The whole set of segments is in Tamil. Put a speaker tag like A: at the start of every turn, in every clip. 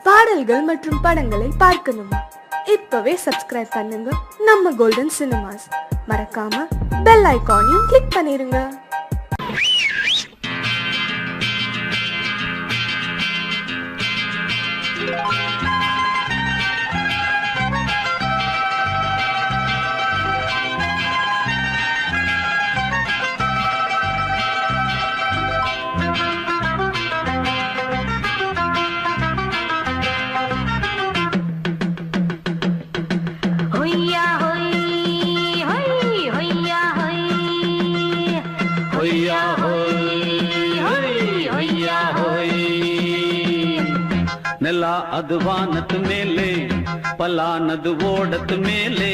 A: பாடல்கள் மற்றும் படங்களை பார்க்கணுமா? இப்பவே சப்ஸ்கிரைப் பண்ணுங்க நம்ம கோல்டன் சினிமாஸ். மறக்காம பெல் ஐகானையும் கிளிக் பண்ணிருங்க.
B: ನೆಲ ಅದು ವಾನದ ಮೇಲೆ, ಪಲಾನದು ಓಡದ ಮೇಲೆ.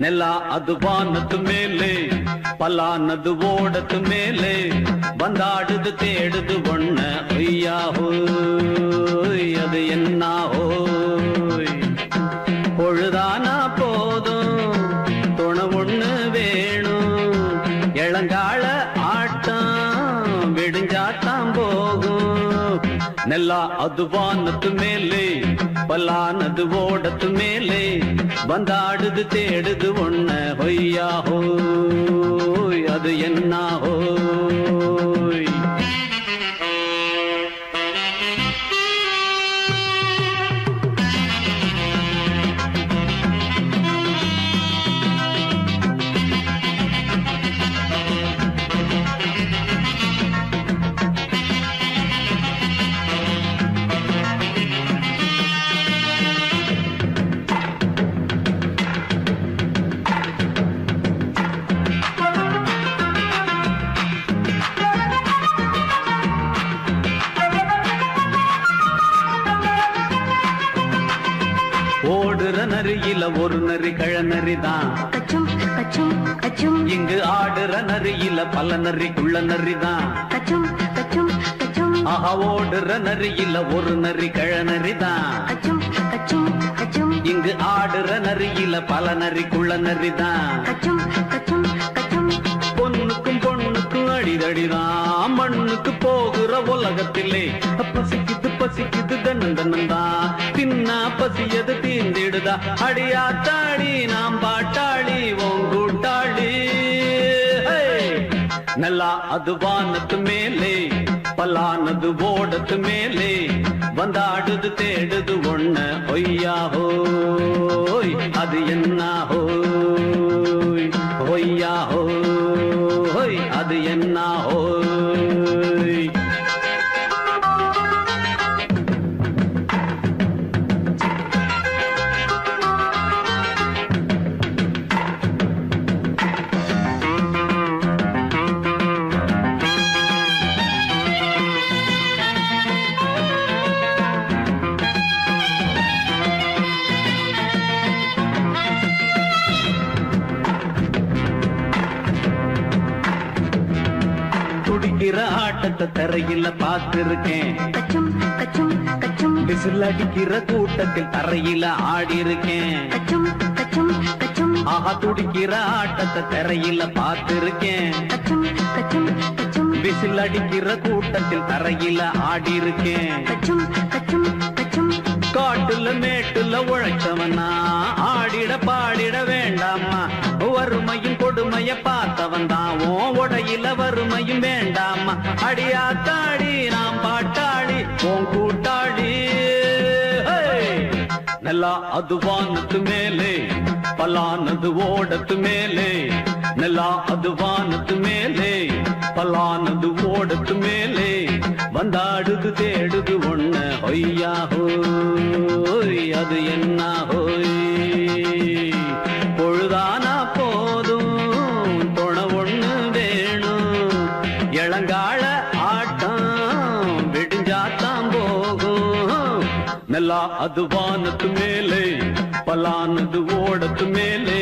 B: ನೆಲ ಅದು ವಾನದ ಮೇಲೆ, ಪಲಾನದು ಓಡದ ಮೇಲೆ. ಬಂದಾಡುದು தேடுது ஒண்ண ஒய்யா ஹோய், அது என்ன ஹோய். பொழுதானா போதும் துணை ஒண்ணு வேணும். இளங்கால ஆட்டம் விடுஞ்சாத்தான் போகும். ನೆಲ ಅದು ವಾನದ ಮೇಲೆ, ಪಲಾನದು ಓಡದ ಮೇಲೆ. ಬಂದಾಡುದು தேடுது ஒண்ண ஒய்யா ஹோய், அது என்ன ஹோய். ஓடுற நரியில ஒரு நரி கழநரிதான். இங்கு ஆடுற நரியில பல நரிக்குள்ள நரிதான். ஆஹா, ஓடுற நரியில ஒரு நரி கழநரிதான். இங்கு ஆடுற நரியில பல நரிக்குள்ள நரிதான். பொண்ணுக்கும் பொண்ணுக்கும் அடிதடிதான். மண்ணுக்கு போகிற உலகத்திலே பசிக்குது பசிக்குது தன்னந்தனந்தான். தின்னா பசியது தீந்திடுதா. அடியாத்தாடி நாம் பாட்டாளி ஓங்கூட்டாளி. நல்லா அது வானத்து மேலே, பலானது ஓடத்து மேலே. வந்தாடுது தேடுது ஒண்ண ஒய்யா ஹோய், அது என்ன ஹோய். ஒய்யா ஹோய், அது என்ன ஹோய். துடிக்கிற ஆட்டத்தை தரையில பார்த்திருக்கேன். விசில் அடிக்கிற கூட்டத்தில் தரையில ஆடி இருக்கேன். ஆஹா, துடிக்கிற ஆட்டத்தை தரையில பார்த்திருக்கேன். விசில் அடிக்கிற கூட்டத்தில் தரையில ஆடி இருக்கேன். காட்டுல மேட்டுல உழைச்சவனா ஆடிட பாடிட வேண்டாமா. வறுமையும் கொடுமைய பார்த்தவன் தான் உடையில வறுமையும் வேண்டாமா. அடியாத்தாடி நாம் பாட்டாளி உன் கூட்டாளி. நல்லா அது வானத்து மேலே, பலானது ஓடத்து மேலே. நல்லா அது வானத்து மேலே, பலானது ஓடத்து மேலே. வந்தாடுது தேடுது ஒண்ண ஒய்யா ஹோய், அது என்ன ஹோய். பொழுதானா போதும் துணை ஒண்ணு வேணும். இளங்கால ஆட்டம் விடுஞ்சாத்தான் போகும். நல்லா அது வானத்து மேலே, பலானது ஓடத்து மேலே.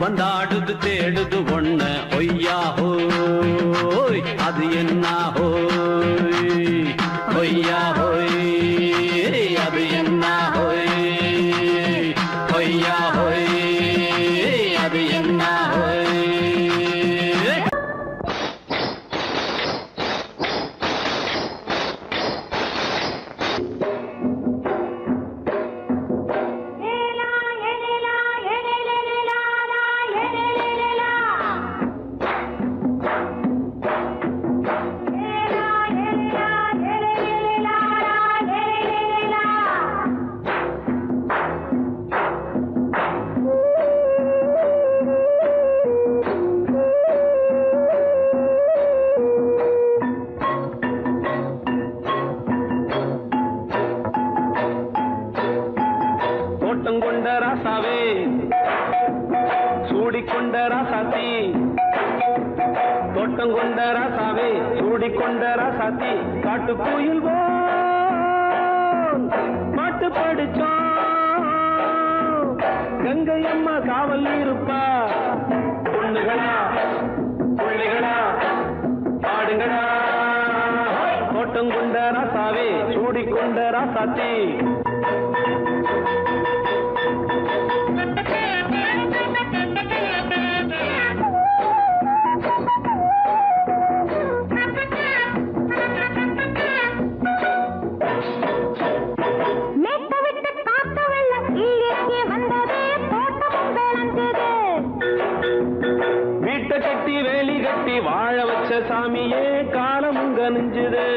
B: வந்தாடுது தேடுது ஒண்ண ஒய்யா ஹோய், அது என்ன ஹோய். ஒய்யா ஹோய், அது என்ன ஹோய். ஒய்யா ஹோய், அது என்ன ஹோய். கொண்ட ராசாவே சூடிக்கொண்ட ராசாத்தி தோட்டம் கொண்ட ராசாவே சூடிக்கொண்ட ராசாத்தி காட்டு கோயில் பாட்டு படிச்சோம் கங்கை அம்மா காவல் இருப்பா பொண்ணுகளா பிள்ளைகளா பாடுங்களா தோட்டம் கொண்ட ராசாவே சூடிக்கொண்ட ராசாத்தி வீட்டை கட்டி வேலி கட்டி வாழ வச்ச சாமியே காலம் உங்க நெஞ்சுது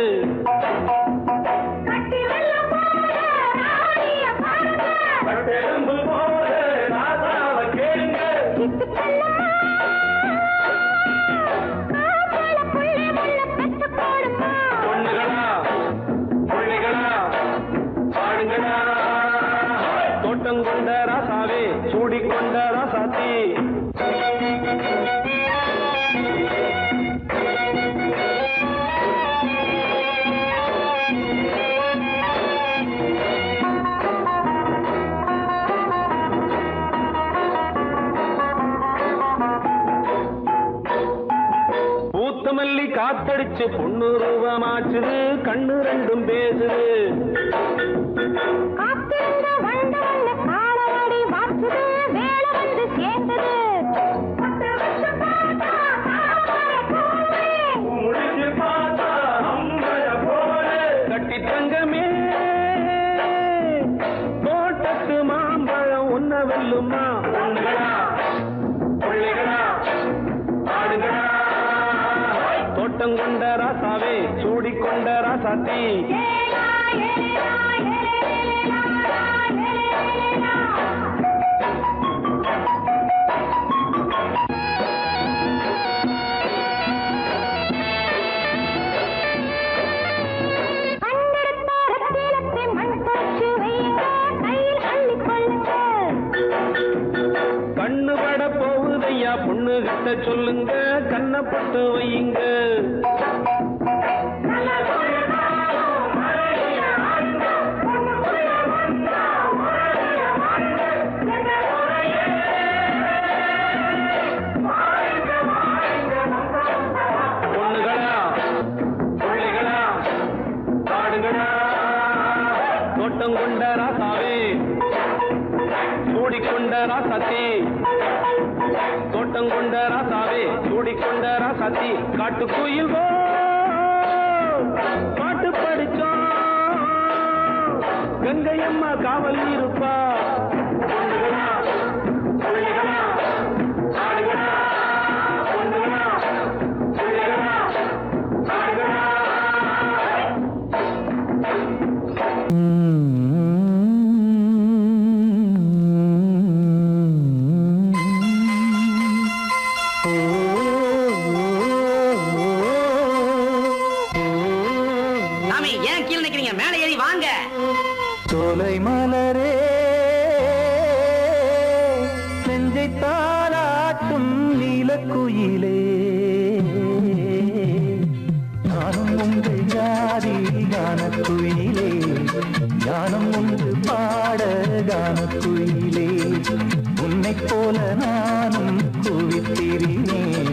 B: பொண்ணுகளா பிள்ளைகளா பாடுங்களா தோட்டம் கொண்ட ராசாவே சூடிக்கொண்ட ராசாத்தி பூத்தமல்லி காத்தடிச்சு பொண்ணு ரூபமாச்சுது கண்ணு ரெண்டும் பேசுது கட்டி தங்கமே தோட்டத்து மாம்பழம் உன்ன வெல்லுமா பொண்ணுகளா பிள்ளைகளா ஆடுகளா தோட்டம் கொண்ட ராசாவே சூடிக்கொண்ட ராசாத்தி கண்ணு பட போகுதையா பொண்ணு கிட்ட சொல்லுங்க கண்ணப்பட்டு வையுங்க பொண்ணுகளா பிள்ளைகளா பாடுங்களா தோட்டம் கொண்ட ராசாவே சூடிக்கொண்ட ராசாத்தி தோட்டம் கொண்ட ராசாவே சூடிக்கொண்ட ராசாத்தி காட்டு கோயில் பாட்டு படிச்சோம் கங்கை அம்மா காவல் இருப்பா பொண்ணுகளா பிள்ளைகளா ஆடுகளா பொண்ணுகளா பிள்ளைகளா ஆடுகளா
C: சோலை மலரே நெஞ்சை தாளாட்டும் நீலக்குயிலே நானும் உங்கள் ஜாதி கானக்குயிலே ஞானம் உண்டு பாட கானக்குயிலே உன்னைப் போல நானும் குவித்திரினேன்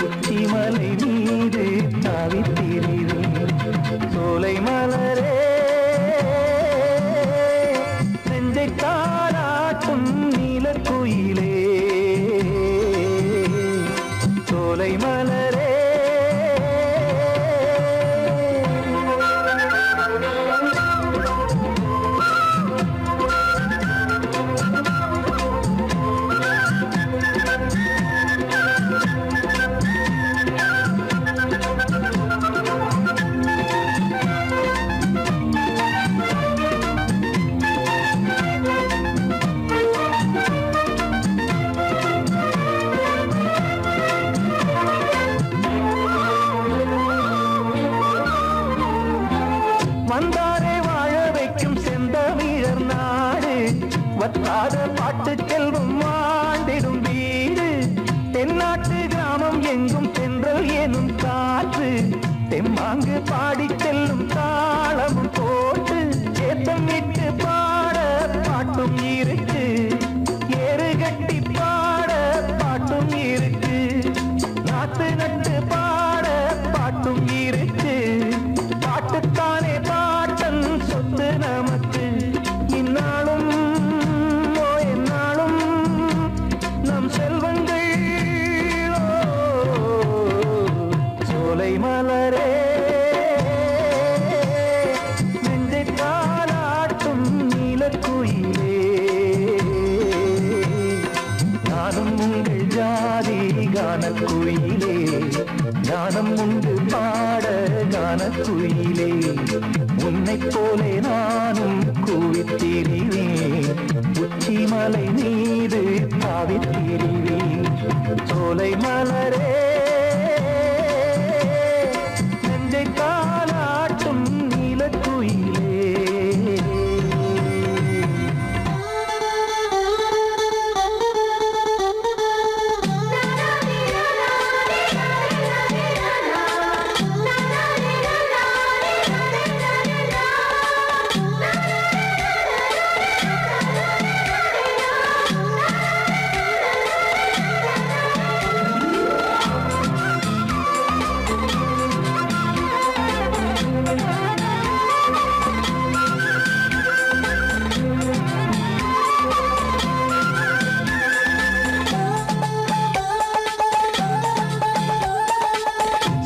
C: உச்சிமலை மீது தாவித்திரினேன் சோலை மலரே தாராட்டும் நீலக்குயிலே சோலை மலரே வற்றாத பாட்டு செல்வம் ஆண்டிடும் வீடு தென்னாட்டு கிராமம் எங்கும் தென்றல் எனும் காற்று தெம்மாங்கு பாடி செல்லும் தாளமும் போட்டு ஏத்தம் விட்டு பாட பாட்டும் இருக்கு ஏறு கட்டி பாட பாட்டும் இருக்கு நாட்டு நட்டு பாட பாட்டும் இருக்கு பாட்டுத்தானே பாட்டன் சொத்து நமக்கு இந்நாளும் எந்நாளும் நம் செல்வங்கள் சோலை மலரே நெஞ்சை காலாட்டும் நீலக்குயிலே நானும் உங்கள் ஜாதி கானக்குயிலே ஞானம் உண்டு பாட கானக்குயிலே உன்னைப் போலே நானும் கூவித்திரிவேன் உச்சி மலை மீது தாவித்திரிவேன் சோலை மலரே நெஞ்சை காலாட்டும் நீலக்குயிலே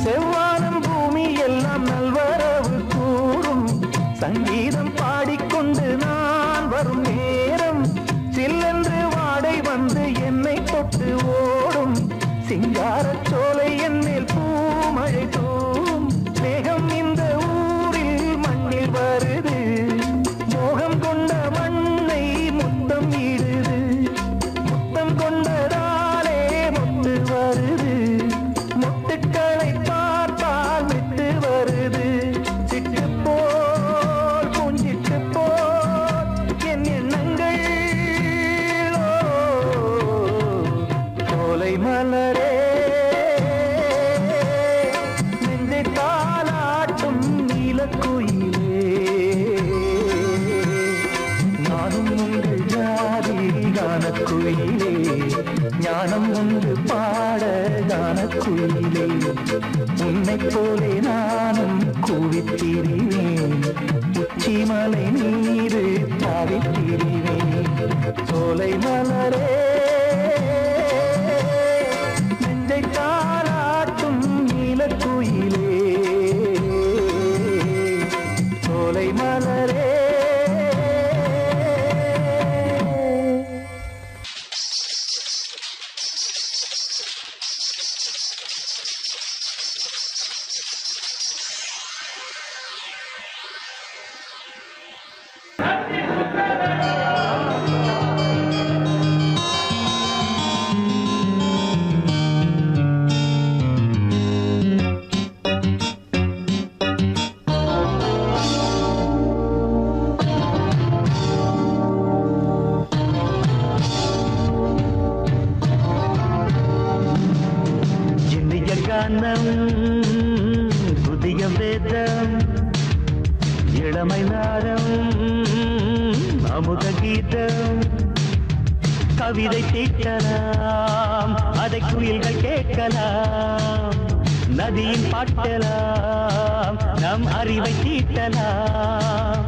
C: செவ்வானம் பூமி எல்லாம் நல்வரவு கூறும் சங்கீதம் பாடிக்கொண்டு நான் வரும் நேரம் சில்லென்று வாடை வந்து என்னை தொட்டு ஓடும் சிங்காரச் சோலை என் மேல் பூமழை தூவும் மேகம் இந்த ஊரில் மண்ணில் வருது மோகம் கொண்ட மண்ணை முத்தம் இடுது முத்தம் கொண்டதாலே முத்து வருது முட்டுக்களை பார்த்தால் விட்டு வருது சிட்டு போல் பூஞ்சிட்டு போல் என் எண்ணங்கள் சோலை மலரே நெஞ்சை தாலாட்டும் நீலக்குயிலே நானும் உங்கள் ஜாதி கானக்குயிலே ஞானம் உண்டு பாட கானக்குயிலே உன்னைப் போலே நானும் கூவித்திரிவேன் உச்சி மலை மீது தாவித்திரிவேன் சோலை மலரே நெஞ்சை தாலாட்டும் நீலக்குயிலே சோலை மலரே கானம் புதிய வேதம் இளமை நாரம் அமுத கீதம் கவிதை தீட்டலாம் அதை குயில்கள் கேட்கலாம் நதியின் பாட்டலாம் நம் அறிவை தீட்டலாம்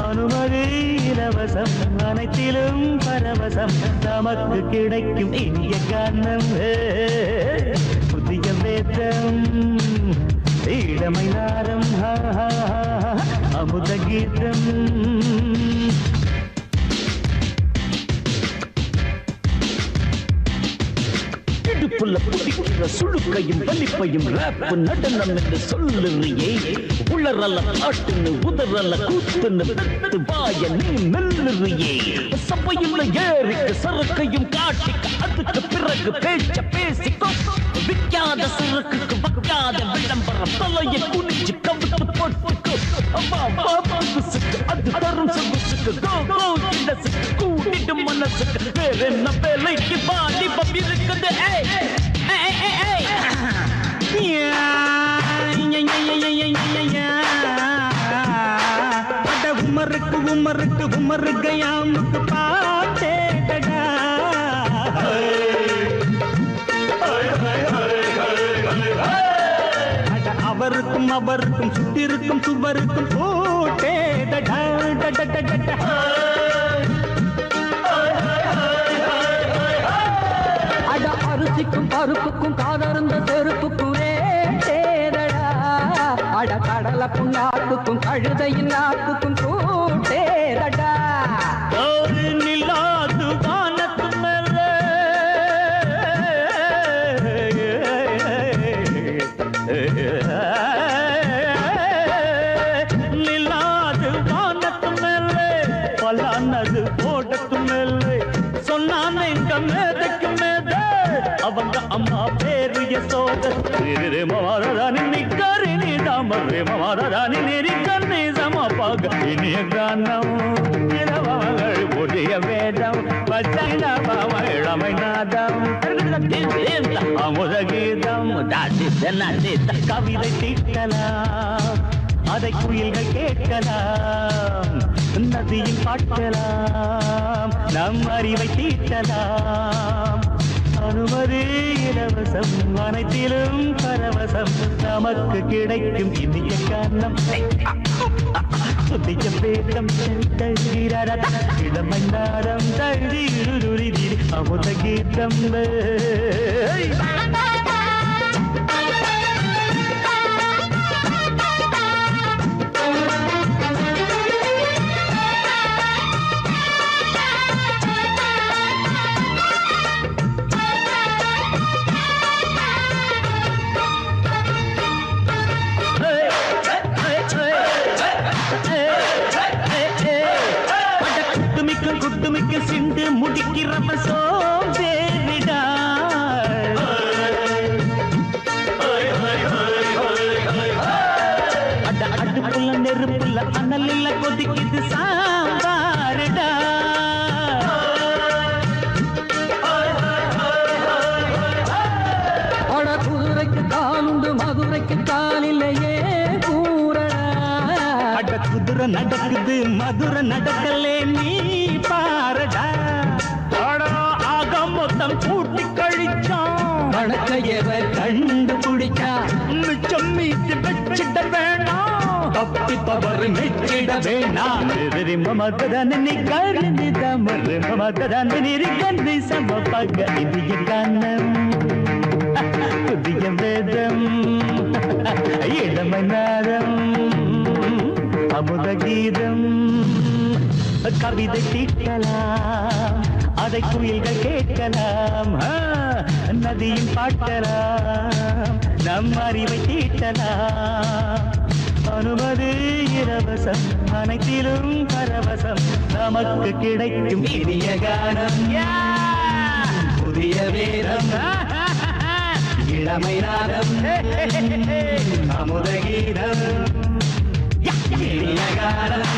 C: அனுமதி இலவசம் அனைத்திலும் பரவசம் நமக்கு கிடைக்கும் இனிய கானம் புதிய வேதம் இளமை நாரம் அமுத கீதம் இடுப்புள்ள புதிக்கிற சுழுக்கையும் வலிப்பையும் ரேப்பு நடனம் என்று சொல்லுறியே உளறல்ல காட்டுன்னு உதறல்ல கூத்துன்னு பெத்து வாய நீ மெல்லுறியே சபையில் ஏறிக்கு சரக்கையும் காட்டிக்க அதுக்கு பிறகு பேச்ச பேசிக்கோ விக்காத சரக்குக்கு வக்காத விளம்பரம் தலையை குனிச்சு கவித்து போட்டுக்கு அம்மா பாபுசுக்கு அது தரும் சொகுசுக்கு கோ கோ கிண்டசுக்கு கூட்டிட்டு மனசுக்கு வேற என்ன வேலைக்கு வாலிபம் இருக்குது உமருக்கு உமருக்கு உமருக்கு யாமுக்கு பாட்டேடா அவருக்கும் அவருக்கும் சுத்திருக்கும் சுவருக்கும் போட்டேடா
D: அட அரிசிக்கும் பருப்புக்கும் காதருந்த செருப்புக்கும் தேடடா அட கடலை புண்ணாக்குக்கும் கழுதையின் நாக்குக்கும் கூட்டேடா
C: நில்லாது வானத்து மேலே நில்லாது வானத்து மேலே பலானது போடத்து மேலே சொன்னான் எங்க மேதைக்கு மேதை அவங்க அம்மா பேரு யசோத ரே மவாராணி நிக்கரி நீ தாமரே மவாராணி நெறி கண்ணே சமபாக இனிய கானம் இரவங்கள் புதிய வேதம் பச்சை நாம இளமை நாதம் அமுத கீதம் கவிதை தீட்டலாம் அதை குயில்கள் கேட்கலாம் நதியில் பாட்டலாம் நம் அறிவை தீட்டலாம் அனுமதி இலவசம் அனைத்திலும் பரவசம் நமக்கு கிடைக்கும் இனிய காரணம் புதிய பேதம் இளமை நாடம் தழுதி அமுத கீதம் குட்டுமிக்க சிந்து முடிக்கிறப்ப சோம்பேறிடா அடுப்புல நெருப்புல அனல் இல்ல கொதிக்குது சாம்பாருடா
D: அட குதிரைக்கு காலுண்டு மதுரைக்கு காலிலேயே கூறடா
C: அட குதிரை நடக்குது மதுரை நடக்கலே நீ பாரடா ஆக மொத்தம் கூட்டி கழிச்சான்
D: வணக்கையவ கண்டுபிடிச்சா
C: மிச்சம் மீட்டு வச்சிட வேணாம் தப்பி தவறு மெச்சிட வேணாம் மமதன் நீ கருணி தமறு மமதன் நிரிகந்தி சமபக இந்திய கானம் புதிய வேதம் இளமை நாதம் அமுத கீதம் கவிதை தீட்டலாம் அதை குயில்கள் கேட்கலாம் நதியும் பாட்டலாம் நம் அறிவை தீட்டலாம் அனுமதி இலவசம் அனைத்திலும் பரவசம் நமக்கு கிடைக்கும் இனிய கானம்
D: புதிய வேதம் இளமை நாதம் அமுத கீதம் இனிய கானம்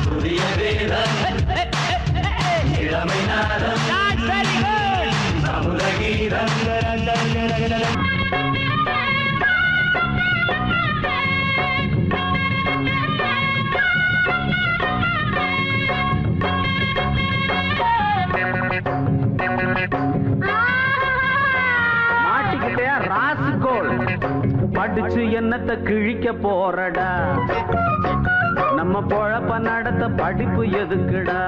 D: புதிய வேதம் இளமை நாதம் அமுத கீதம்
B: மாட்டிக்கிட்டே ராசிகோள் படிச்சு என்னத்தை கிழிக்க போறடா நம்ம பொழப்ப நடத்த படிப்பு எதுக்குடா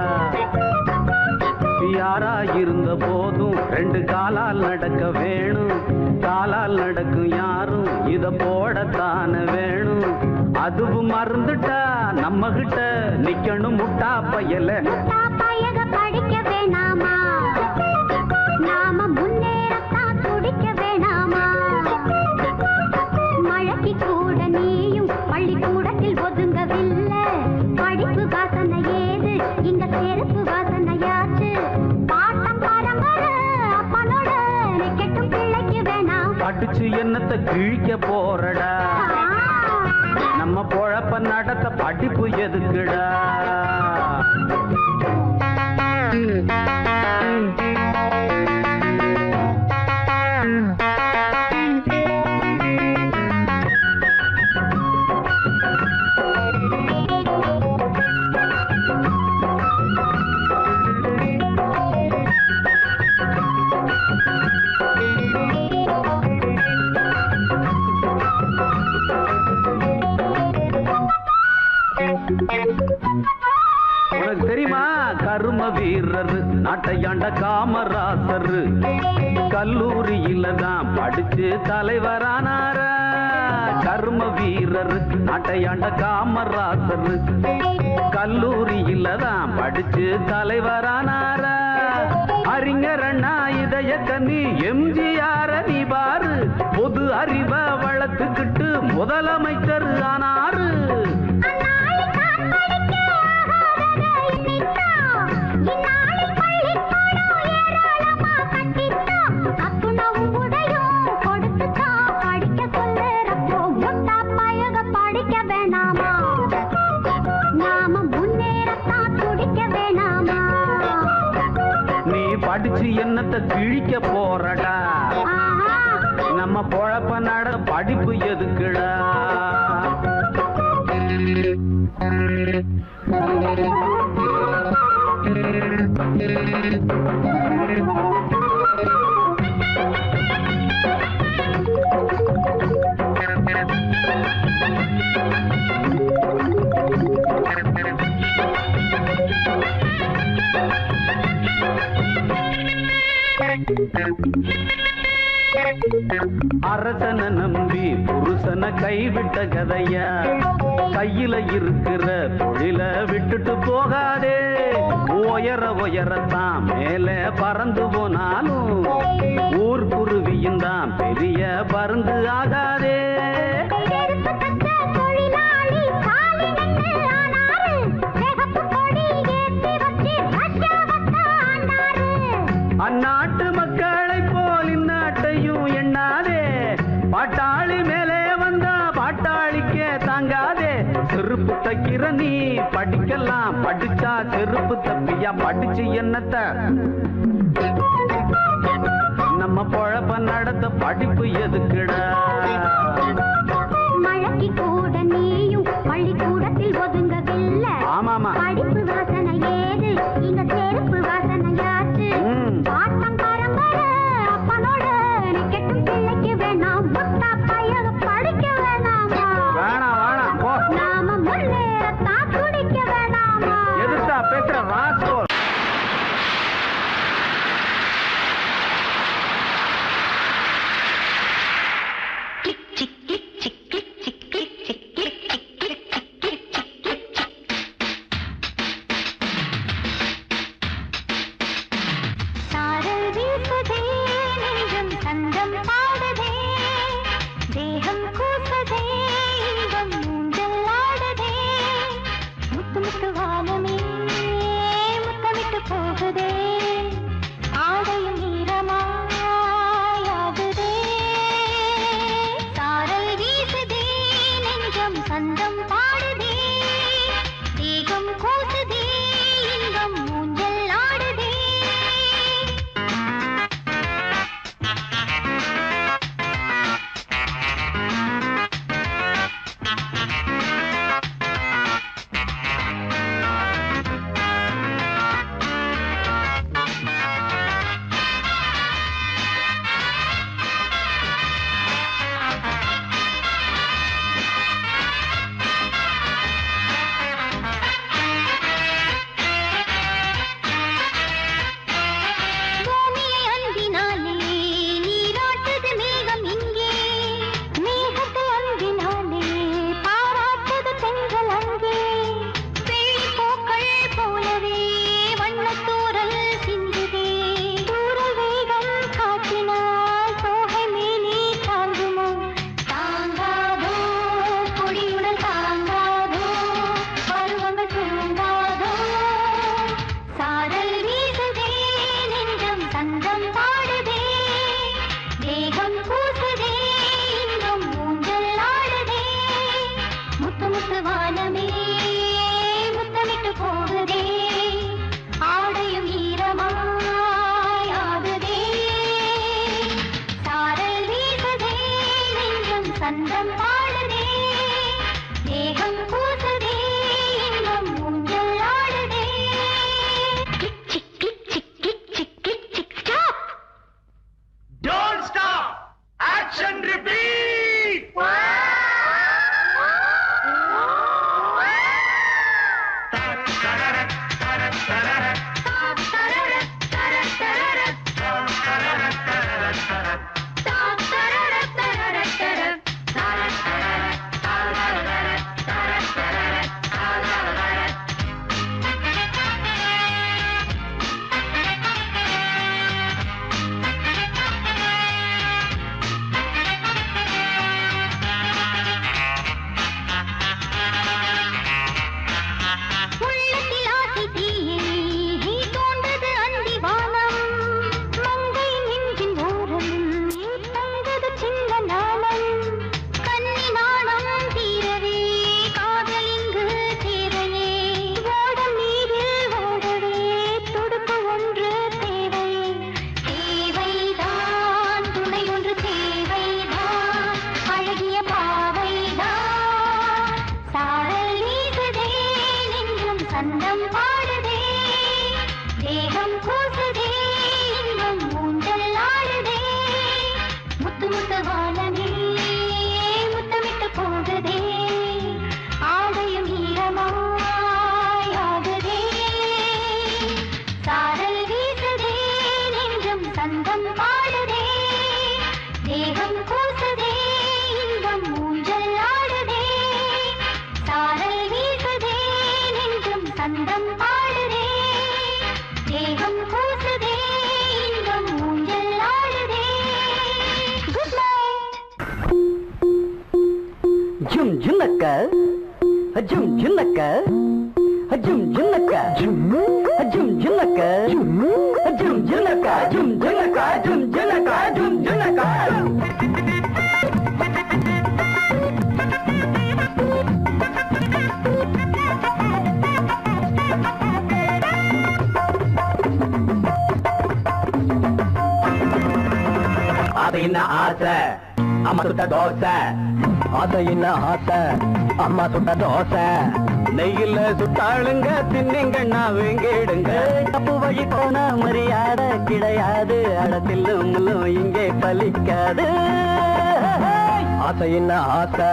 B: யாரா இருந்த போதும் ரெண்டு காலால் நடக்க வேணும் காலால் நடக்கும் யாரும் இத போடத்தான வேணும் அதுவும் மறந்துட்டா நம்ம கிட்ட நிக்கணும் முட்டா பயல
E: படிக்க வேணாமா நாம முன்னேறத்தான் துடிக்க வேணாமா மழைக்கு கூட நீ
B: என்னத்தை கிழிக்க போறடா நம்ம பொழப்ப நடத்த படிப்பு எதுக்குடா உனக்கு தெரியுமா கரும வீரர் நாட்டையாண்ட காமராசர் கல்லூரியில தான் படிச்சு தலைவரானார கரும வீரர் நாட்டையாண்ட காமராசர் கல்லூரியில தான் படிச்சு தலைவரானார அறிஞர் அண்ணா இதய கண்ணி எம்ஜிஆர் நீ பாரு பொது அறிவை வளர்த்துக்கிட்டு முதலமைச்சர் ஆனாரு படிச்சு என்னத்தை கிழிக்க போறடா நம்ம பொழப்ப நட படிப்பு எதுக்குடா அரசனை நம்பி புருஷனை கைவிட்ட கதையா கையில இருக்கிற தொழில விட்டுட்டு போகாதே உயரத்தான் மேல பறந்து போனாலும் ஊர் குருவியும் தான் பெரிய பருந்து ஆகாதே அந்நாட்டு மக்களை போல் இந்நாட்டையும் எண்ணாதே பாட்டாளி மேலே வந்தா பாட்டாளிக்கே தாங்காதே செருப்பு தைக்கிற நீ படிக்கலாம் படிச்சா செருப்பு தப்பியா படிச்சு என்னத்த நம்ம பொழப்ப நடத்த படிப்பு எதுக்குடா
E: மழைக்கு கூட நீயும் பள்ளிக்கூடத்தில் ஒதுங்கவில்லை ஆமாமா படிப்பு வாசனை ஏது இங்க செருப்பு வாசனையாச்சு பாட்டம் பரம்பரை அப்பனோட கெட்டும் பிள்ளைக்கு வேணாம் முட்டா பையக படிக்க வேணாமா
B: வேணாம் போ
E: நாம முன்னேறத்தான் துடிக்க வேணாமா
B: எதுக்கா பேசுற ராஸ்கோ
E: வானமே முத்தமிட்டு போகுதே ஆடையும் ஈரமாயாகுதே சாரல் வீசுதே நெஞ்சம் சந்தம் பாடுதே தேகம் கூசுதே இன்பம் ஊஞ்சல் ஆடுதே சாரல் வீசுதே நெஞ்சம் சந்தம் பாடுதே தேகம் கூசுதே இன்பம் ஊஞ்சல் ஆடுதே குட் நைட்
D: ஜும் ஜுன்னக்க ஜும் ஜுன்னக்க ஜும் ஜுன்னக்க ஜும் ஜுன்னக்க ஜும் ஜுன்னக்க ஜும் ஜுன்னக்க ஜும் ஜுன்னக்க ஜும் ஜுன்னக்க அது என்ன ஆசை அம்மா சுட்ட தோசை அது என்ன ஆசை அம்மா சுட்ட தோசை நெய்யில சுட்டாளுங்க தின்னிங்கண்ணா வேங்கிடுங்க தப்பு வழி போன மரியாதை கிடையாது அடத்தில்லும் முள்ளும் இங்கே பலிக்காது ஆசை என்ன ஆசை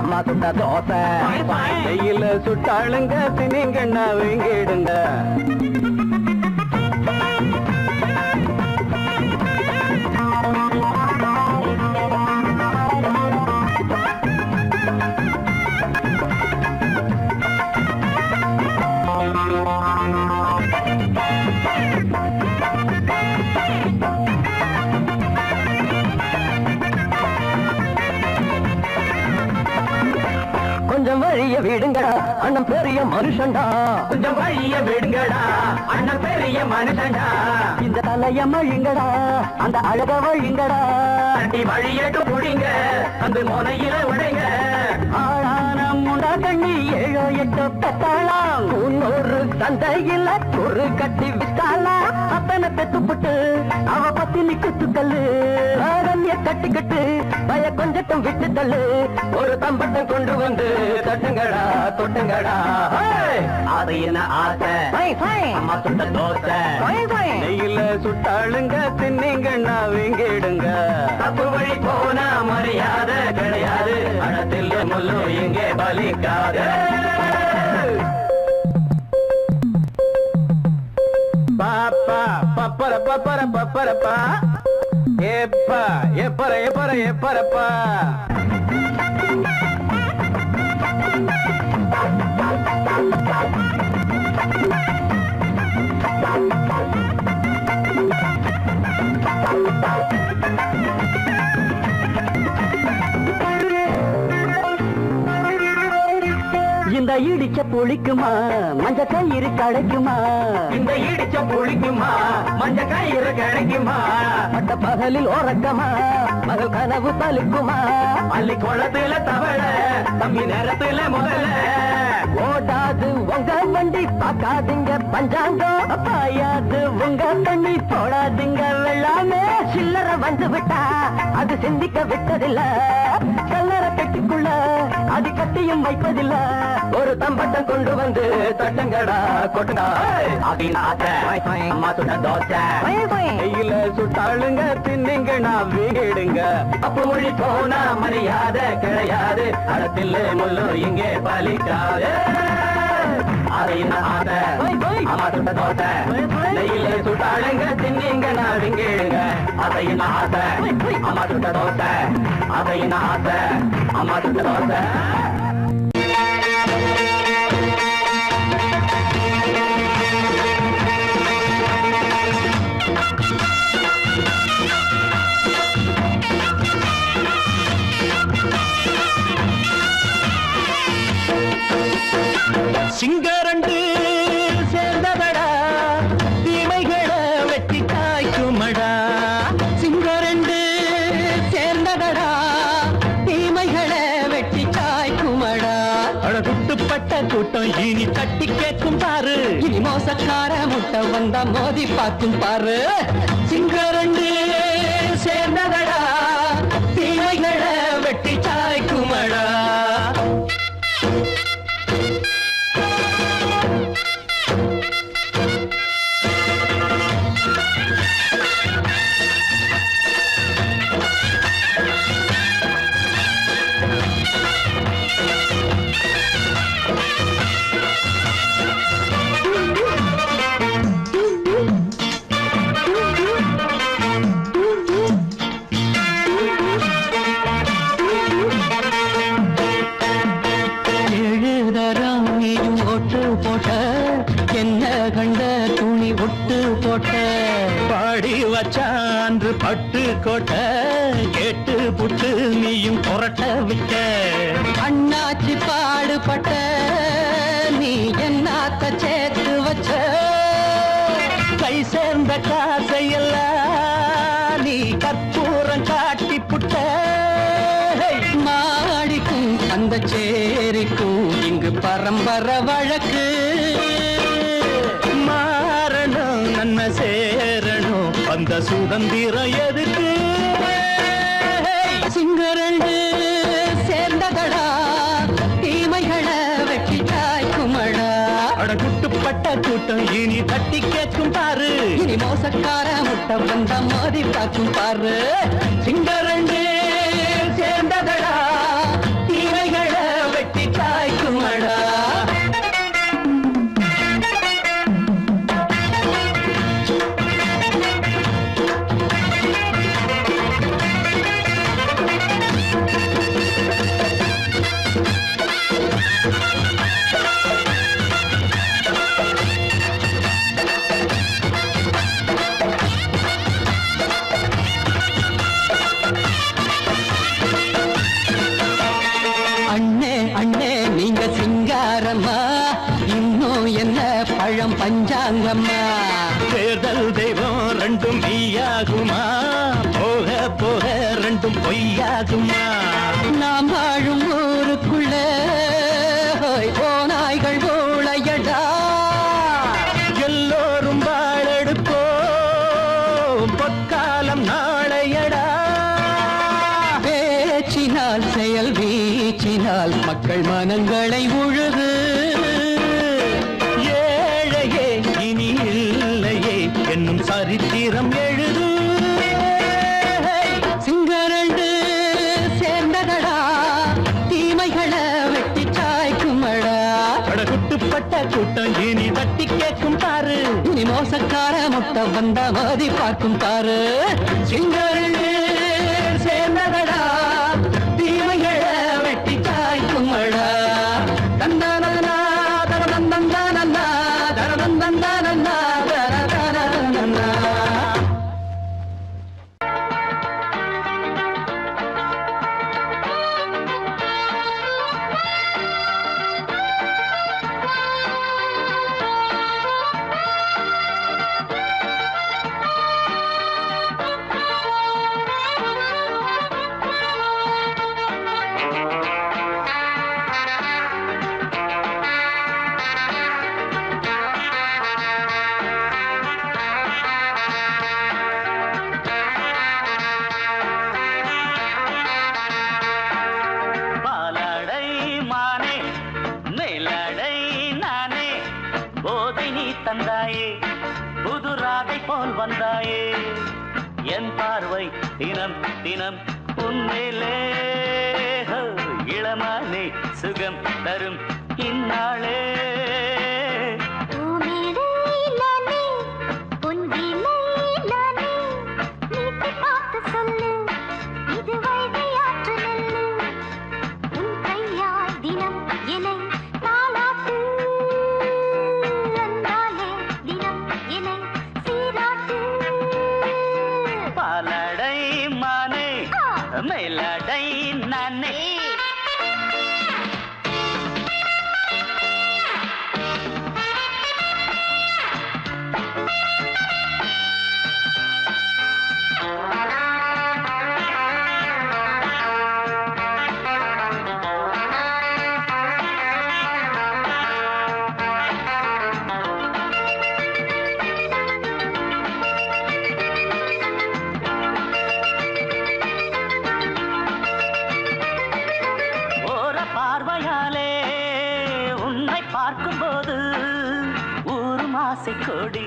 D: அம்மா சுட்ட தோசை நெய்யில சுட்டாளுங்க தின்னிங்கண்ணா வேங்கிடுங்க கொஞ்சம் வழிய விடுங்கடா அண்ணன் பெரிய மனுஷன்டா கொஞ்சம் வழிய விடுங்கடா அண்ணன் பெரிய மனுஷன்டா இந்த தலைய மழிங்கடா அந்த அழக வழிங்கடா அடி வழியட்டு புடிங்க அந்த முனையில உடைங்க ஆளான முண்டா கண்ணி 7 8 பெத்தாளாம் முன்னொரு சந்தையில ஒரு கட்டி விட்டாளா அப்பனை பெத்துப்பட்டு அவ பத்தினி குத்துக்கல்லு ஆரண்ய கட்டிக்கிட்டு பய கொஞ்சட்டும் விட்டு தள்ளு ஒரு தம்பட்டம் கொண்டு வந்து தட்டுங்கடா தொட்டுங்கடா அது என்ன ஆசை அம்மா சுட்ட தோசை நெய்யில சுட்டாளுங்க தின்னிங்கண்ணா வீங்கிடுங்க தப்பு வழி போனா மரியாதை கிடையாது அடத்தில் முள்ளு இங்கே பலிக்காது பாப்பா பப்பர பப்பர பப்பரப்பா எப்பா எப்பர எப்பர எப்பரப்பா இந்த இடிச்ச புளிக்குமா மஞ்ச கயிறு கிடைக்குமா இந்த இடிச்ச புளிக்குமா மஞ்ச கயிறு கிடைக்குமா பட்ட பகலில் ஓரக்கமா மகள் கனவு பலிக்குமா அள்ளி குளத்துல தவள தம்பி நேரத்துல முதல்ல ஓடாது உங்க வண்டி பார்க்காதீங்க பஞ்சாங்கம் பாயாது உங்க தண்ணி போடாதீங்க வெள்ளாமே சில்லற வந்து விட்டா அது சிந்திக்க விட்டதில்ல கல்லற கட்டிக்குள்ள அது கட்டியும் வைப்பதில்ல ஒரு தம்பட்டம் கொண்டு வந்து தட்டங்கடா கொட்டுடா அம்மா சுட்ட தோசை கையில சுட்டாளுங்க தின்னிங்க நான் வீடுங்க அப்ப மொழி போனா மரியாதை கிடையாது அடத்தில் முள்ளு இங்கே பலிக்காது அம்மா சுட்ட தோசை நெய்யில சுட்டாளுங்க தின்னிங்க நான் வீடுங்க அதையின் ஆசை அம்மா சுட்ட தோசை அதையின் ஆசை அம்மா சுட்ட தோசை
C: சிங்கரண்டு சேர்ந்ததடா தீமைகளை வெட்டி காய்க்குமடா சிங்கரண்டு சேர்ந்ததடா தீமைகளை வெட்டி காய்க்குமடா அழகுட்டுப்பட்ட கூட்டம் இனி தட்டி கேட்கும் பாரு இனி மோசக்கார முட்டை வந்தா மோதி பார்க்கும் பாரு சிங்கரண்டு சேர்ந்ததடா தீமைகளை வெட்டி காய்க்குமடா
D: என்ன கண்ட துணி ஒட்டு போட்ட
C: பாடி வச்சான்று பட்டு கோட்டை கேட்டு புட்டு நீயும் புரட்ட விட்ட
D: அண்ணாச்சி பாடுபட்ட நீ என்னாத்த சேர்த்து வச்ச
C: கை சேர்ந்த காசையெல்லாம் நீ கற்பூரம் காட்டி புட்ட
D: மாடிக்கும் அந்த சேரிக்கும் இங்கு பரம்பரை வழக்கு
C: மாறணும் நன்மை சேரணும் அந்த சுதந்திரம் எதுக்கு
D: சிங்கரண்டு சேர்ந்ததடா தீமைகளை வெட்டி தாய்க்குமடா
C: அடகுட்டுப்பட்ட கூட்டம் இனி தட்டி கேட்கும் பாரு
D: இனி மோசக்கார முட்டை வந்த மோதி பார்க்கும் பாரு
C: சிங்கரண்டு சேர்ந்ததடா
D: தீமைகளை வெட்டி தாய்க்குமடா அண்ணே நீங்க சிங்காரம்மா இன்னும் என்ன பழம் பஞ்சாங்கம்மா
C: தேர்தல் தெய்வம் ரெண்டும் மெய்யாகுமா போக போக ரெண்டும் பொய்யாகுமா
D: நாம் வாழும் ஊருக்குள்ள ஓநாய்கள் ஊழையடா
C: எல்லோரும் வாழெடுப்போம் பொற்காலம் நாளையடா
D: பேச்சினால் செயல் வீச்சினால் மக்கள் மனங்களை உழுது
C: ஏழையே இனி இல்லையே என்னும் சரித்திரம் எழுது
D: சிங்கரண்டு சேர்ந்ததடா தீமைகளை வெட்டி சாய்க்குமடா
C: அடகுட்டுப்பட்ட கூட்டம் இனி தட்டி கேட்கும் பாரு
D: இனி மோசக்கார முட்டை வந்த மோதி பார்க்கும் பாரு சிங்கரண்டு சேர்ந்ததடா தீமைகளை வெட்டி சாய்க்குமடா தந்தானனா தரதந்தந்தானன்னா தரதந்தந்தானன்னா தரதந்தந்தானன்னா
B: பாலாடை மானே மேலாடை நானே போதை நீ தந்தாயே புது ராதை போல் வந்தாயே என் பார்வை தினம் தினம் உன்மேலே ஹோ, இளமானே சுகம் தரும் இந்நாளே பாலாடை மானே மேலாடை நானே பார்வையாலே உன்னை பார்க்கும்போது ஊரும் ஆசை கொடி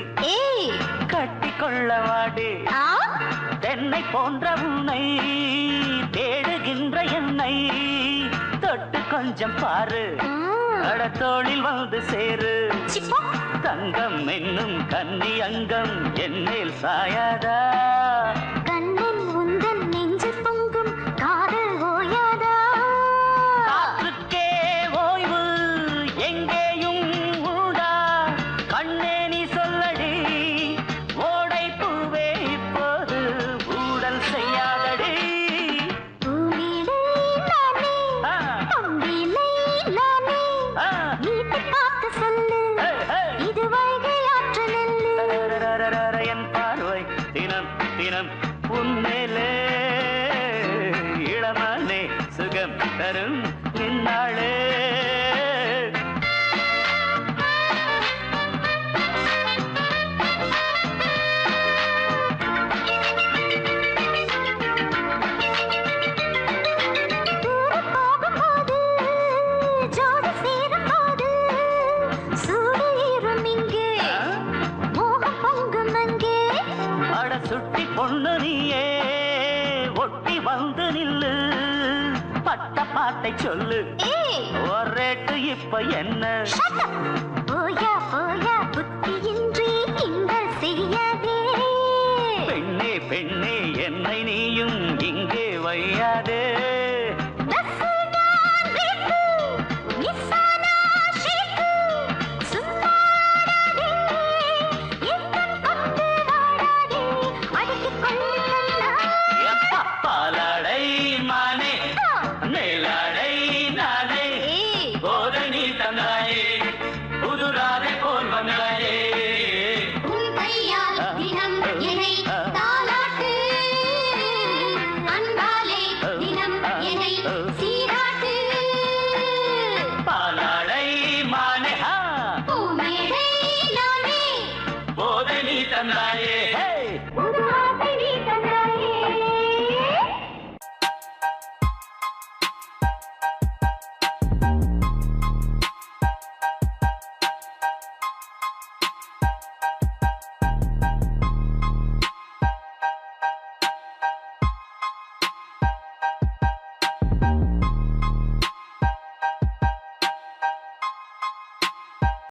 B: கட்டி கொள்ளவாடி தென்னை போன்ற உன்னை தேடுகின்ற என்னை தொட்டு கொஞ்சம் பாரு கடத்தோளில் வந்து சேரு தங்கம் என்னும் கன்னி அங்கம் என்னில் சாயாதா
E: கண்ணன் உந்தன் நெஞ்சு பொங்கும் காதல் ஓயாதா
B: காற்றுக்கே ஓய்வு எங்கேயும் உண்டா
C: உன்மேலே இளமனே சுகம் தரும் நின்னாளே சுட்டி பொண்ணு நீயே ஒட்டி வந்து நில்லு பட்ட பாட்டை சொல்லு ஒரு ரேட்டு இப்ப என்ன
E: போயா போயா புத்தி